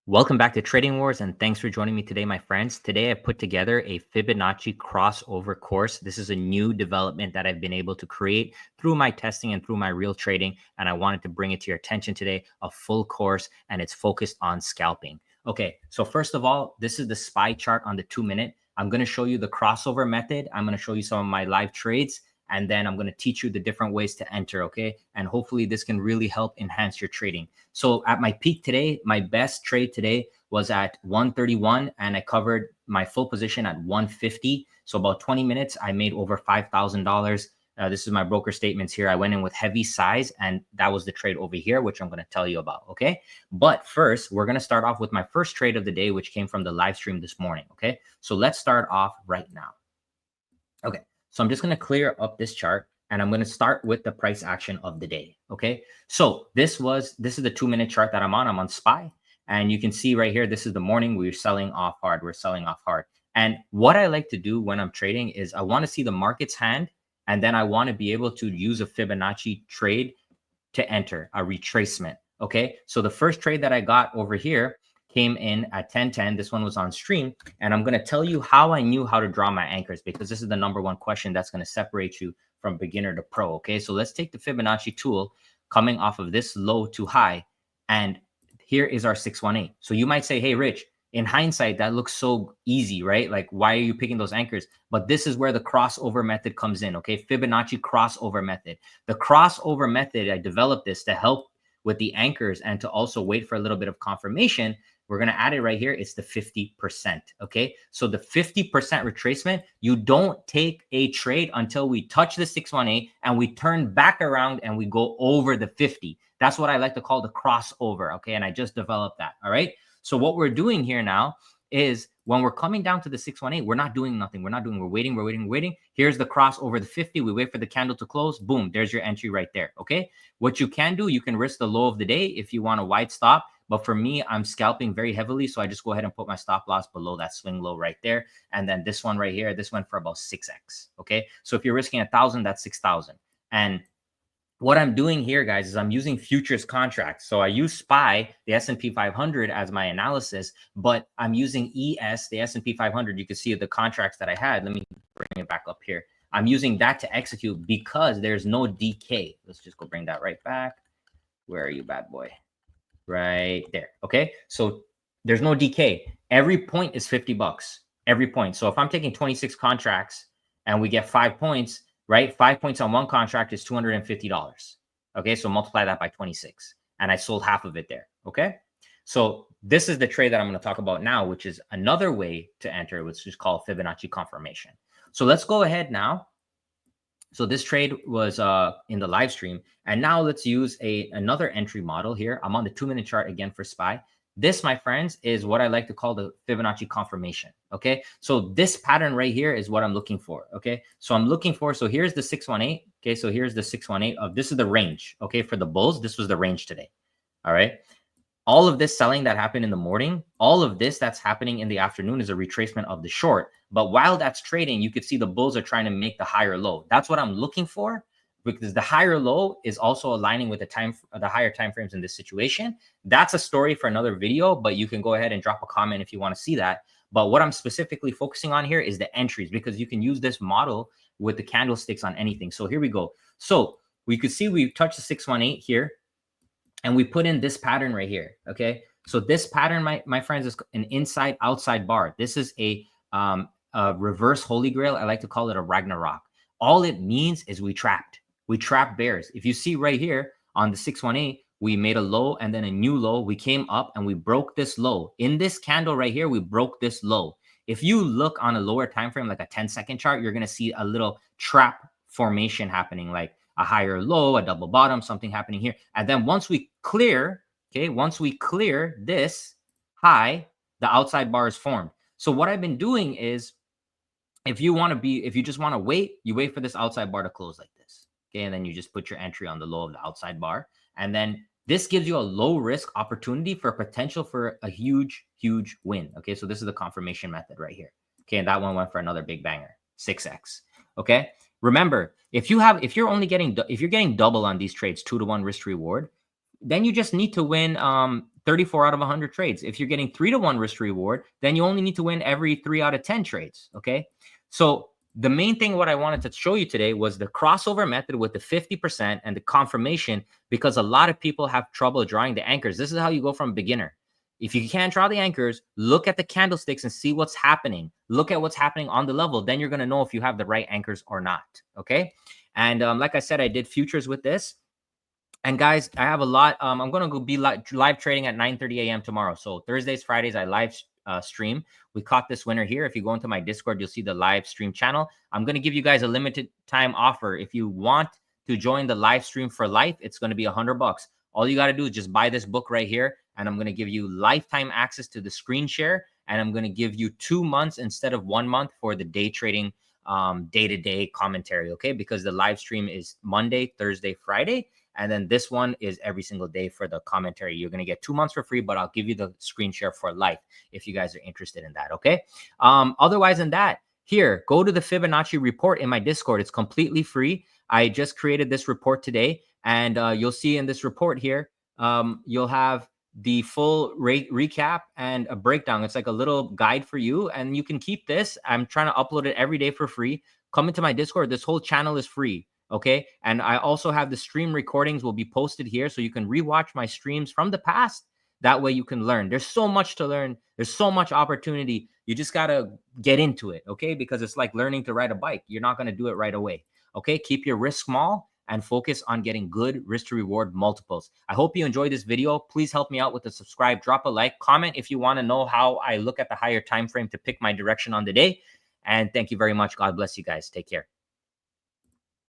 Welcome back to Trading Wars, and thanks for joining me today, my friends. Today, I put together a Fibonacci crossover course. This is a new development that I've been able to create through my testing and through my real trading, and I wanted to bring it to your attention today, a full course, and it's focused on scalping. Okay, so first of all, this is the SPY chart on the 2-minute. I'm going to show you the crossover method. I'm going to show you some of my live trades, and then I'm going to teach you the different ways to enter, okay? And hopefully this can really help enhance your trading. So at my peak today, my best trade today was at 131, and I covered my full position at 150. So about 20 minutes, I made over $5,000. This is my broker statements here. I went in with heavy size, and that was the trade over here, which I'm going to tell you about, okay? But first, we're going to start off with my first trade of the day, which came from the live stream this morning, okay? So let's start off right now. Okay. So I'm just going to clear up this chart, and I'm going to start with the price action of the day. Okay. So this is the 2-minute chart that I'm on SPY. And you can see right here, this is the morning. We're selling off hard. We're selling off hard. And what I like to do when I'm trading is I want to see the market's hand, and then I want to be able to use a Fibonacci trade to enter a retracement. Okay. So the first trade that I got over here came in at 10:10. This one was on stream. And I'm going to tell you how I knew how to draw my anchors, because this is the #1 question that's going to separate you from beginner to pro. Okay. So let's take the Fibonacci tool coming off of this low to high. And here is our 618. So you might say, hey, Rich, in hindsight, that looks so easy, right? Like, why are you picking those anchors? But this is where the crossover method comes in. Okay. Fibonacci crossover method. The crossover method, I developed this to help with the anchors and to also wait for a little bit of confirmation. We're going to add it right here. It's the 50%. Okay. So the 50% retracement, you don't take a trade until we touch the 618 and we turn back around and we go over the 50. That's what I like to call the crossover. Okay. And I just developed that. All right. So what we're doing here now is when we're coming down to the 618, we're not doing nothing. We're waiting. Here's the cross over the 50. We wait for the candle to close. Boom. There's your entry right there. Okay. What you can do, you can risk the low of the day if you want a wide stop. But for me, I'm scalping very heavily. So I just go ahead and put my stop loss below that swing low right there. And then this one right here, this went for about 6x. Okay. So if you're risking 1,000, that's 6,000. And what I'm doing here, guys, is I'm using futures contracts. So I use SPY, the S&P 500, as my analysis, but I'm using ES, the S&P 500. You can see the contracts that I had. Let me bring it back up here. I'm using that to execute because there's no decay. Let's just go bring that right back. Where are you, bad boy? Right there. Okay. So there's no decay. Every point is $50. Every point. So if I'm taking 26 contracts and we get 5 points, right? 5 points on one contract is $250. Okay. So multiply that by 26. And I sold half of it there. Okay. So this is the trade that I'm going to talk about now, which is another way to enter, which is called Fibonacci confirmation. So let's go ahead now. So this trade was in the live stream. And now let's use another entry model here. I'm on the 2-minute chart again for SPY. This, my friends, is what I like to call the Fibonacci confirmation. Okay. So this pattern right here is what I'm looking for. Okay. So I'm looking for, so here's the 618. Okay. So here's the 618 of, this is the range. Okay. For the bulls, this was the range today. All right. All of this selling that happened in the morning, all of this that's happening in the afternoon is a retracement of the short. But while that's trading, you could see the bulls are trying to make the higher low. That's what I'm looking for, because the higher low is also aligning with the higher time frames in this situation. That's a story for another video, but you can go ahead and drop a comment if you want to see that. But what I'm specifically focusing on here is the entries, because you can use this model with the candlesticks on anything. So here we go. So we could see we touched the 618 here, and we put in this pattern right here. Okay. So this pattern, my friends, is an inside outside bar. This is a reverse holy grail. I like to call it a Ragnarok. All it means is we trapped bears. If you see right here on the 618, we made a low and then a new low. We came up and we broke this low. In this candle right here, we broke this low. If you look on a lower time frame, like a 10-second chart, you're going to see a little trap formation happening, like a higher low, a double bottom, something happening here. And then once we clear, okay, once we clear this high, the outside bar is formed. So what I've been doing is, if you just want to wait, you wait for this outside bar to close like this. Okay. And then you just put your entry on the low of the outside bar. And then this gives you a low risk opportunity for potential for a huge, huge win. Okay. So this is the confirmation method right here. Okay. And that one went for another big banger, 6x. Okay. Remember, if you're getting double on these trades, 2-to-1 risk to reward, then you just need to win 34 out of 100 trades. If you're getting 3-to-1 risk to reward, then you only need to win every 3 out of 10 trades. Okay. So the main thing what I wanted to show you today was the crossover method with the 50% and the confirmation, because a lot of people have trouble drawing the anchors. This is how you go from beginner. If you can't draw the anchors, look at the candlesticks and see what's happening. Look at what's happening on the level. Then you're going to know if you have the right anchors or not. Okay. And like I said, I did futures with this. And guys, I have a lot. I'm going to go be live trading at 9:30 a.m. tomorrow. So Thursdays, Fridays, I live stream. We caught this winner here. If you go into my Discord, you'll see the live stream channel. I'm going to give you guys a limited time offer. If you want to join the live stream for life, it's going to be $100. All you got to do is just buy this book right here. And I'm going to give you lifetime access to the screen share. And I'm going to give you 2 months instead of 1 month for the day trading day-to-day commentary. Okay. Because the live stream is Monday, Thursday, Friday. And then this one is every single day for the commentary. You're going to get 2 months for free, but I'll give you the screen share for life if you guys are interested in that. Okay. Otherwise than that, here, go to the Fibonacci report in my Discord. It's completely free. I just created this report today, and you'll see in this report here, you'll have the full recap and a breakdown. It's like a little guide for you, and you can keep this. I'm trying to upload it every day for free. Come into my Discord. This whole channel is free. Okay. And I also have the stream recordings will be posted here, so you can rewatch my streams from the past. That way you can learn. There's so much to learn. There's so much opportunity. You just got to get into it. Okay. Because it's like learning to ride a bike. You're not going to do it right away. Okay. Keep your risk small and focus on getting good risk to reward multiples. I hope you enjoyed this video. Please help me out with the subscribe, drop a like, comment if you want to know how I look at the higher time frame to pick my direction on the day. And thank you very much. God bless you guys. Take care.